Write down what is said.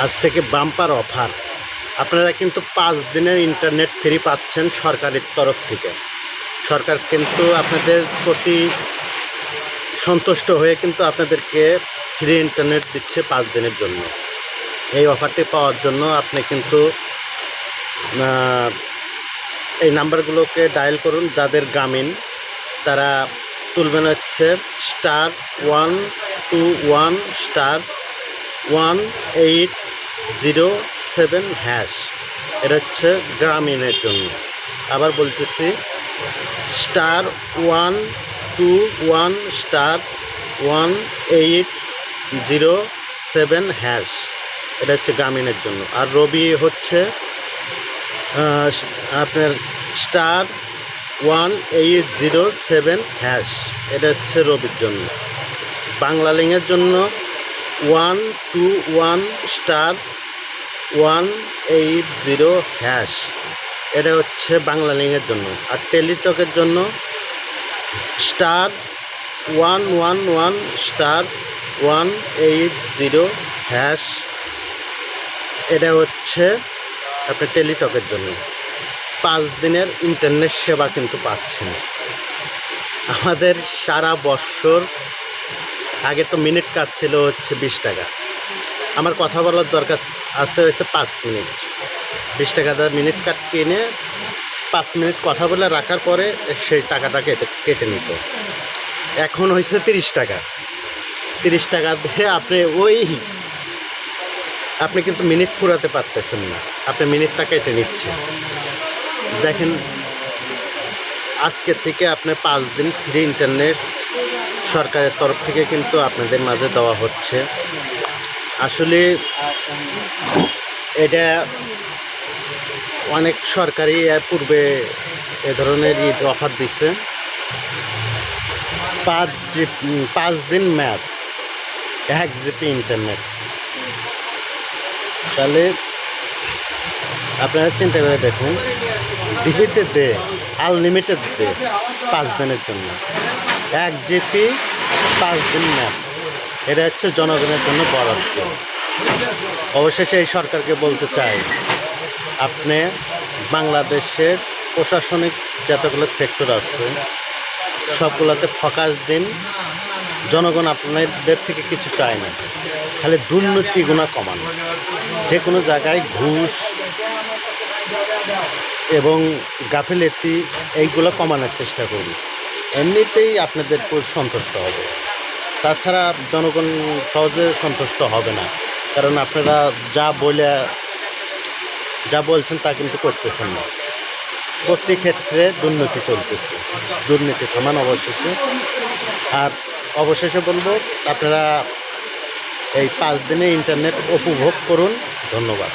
আজ থেকে bumper offer. আপনারা কিন্তু 5 দিনের ইন্টারনেট ফ্রি পাচ্ছেন সরকারের তরফ থেকে। সরকার কিন্তু আপনাদের প্রতি সন্তুষ্ট হয়ে কিন্তু আপনাদেরকে ফ্রি ইন্টারনেট দিচ্ছে 5 দিনের জন্য। এই অফারটি পাওয়ার জন্য আপনি কিন্তু এই নাম্বারগুলোকে ডায়াল করুন। যাদের গ্রামীণ তারা তুলবেন হচ্ছে *121*1807#। এটা হচ্ছে গ্রামীণের জন্য। আবার বলতেছি *121*1807#। এটা হচ্ছে গ্রামীণের জন্য। আর রবি হচ্ছে আপনার *18007#। এটা হচ্ছে রবির জন্য। বাংলা লিঙ্কের জন্য 121*180#। এটা হচ্ছে বাংলা লিঙ্কের জন্য। আর টেলিটকের জন্য *111*180#। এটা হচ্ছে আপনার টেলিটকের জন্য। 5 দিনের ইন্টারনেট সেবা কিন্তু পাচ্ছেন। আমাদের সারা বৎসর আগে তো মিনিট কাজ ছিল হচ্ছে 20 টাকা। আমার কথা বলার দরকার আছে হচ্ছে 5 মিনিট। 20 টাকা দেওয়ার মিনিট কাট কিনে 5 মিনিট কথা বলে রাখার পরে সেই টাকাটা কেটে নিত। এখন হয়েছে 30 টাকা। 30 টাকা দিয়ে আপনি কিন্তু মিনিট ফুরাতে পারতেছেন না, আপনি মিনিটটা কেটে নিচ্ছে। দেখেন, আজকে থেকে আপনার 5 দিন ফ্রি ইন্টারনেট সরকারের তরফ থেকে কিন্তু আপনাদের মাঝে দেওয়া হচ্ছে। আসলে এটা অনেক সরকারি পূর্বে এ ধরনের অফার দিচ্ছে। 5 দিন মেয়াদ 1 জিবি ইন্টারনেট। তাহলে আপনারা চিন্তা করে দেখুন, ডিবিতে দে আনলিমিটেড দে 5 দিনের জন্য 1 জিবি 5 দিন মেয়াদ। এটা হচ্ছে জনগণের জন্য বরাদ্দ। অবশেষে এই সরকারকে বলতে চাই, আপনি বাংলাদেশের প্রশাসনিক যতগুলো সেক্টর আছে সবগুলোতে ফোকাস দিন। জনগণ আপনাদের থেকে কিছু চায় না, খালি দুর্নীতিগুণা কমান। যে কোনো জায়গায় ঘুষ এবং গাফিলতি এইগুলো কমানোর চেষ্টা করি, এমনিতেই আপনাদের সন্তুষ্ট হবে। তাছাড়া জনগণ সহজে সন্তুষ্ট হবে না, কারণ আপনারা যা বলছেন তা কিন্তু করতেছেন না। প্রতি ক্ষেত্রে দুর্নীতি চলতেছে। দুর্নীতি থামান অবশেষে। আর অবশেষে বলবো, আপনারা এই 5 দিনে ইন্টারনেট উপভোগ করুন। ধন্যবাদ।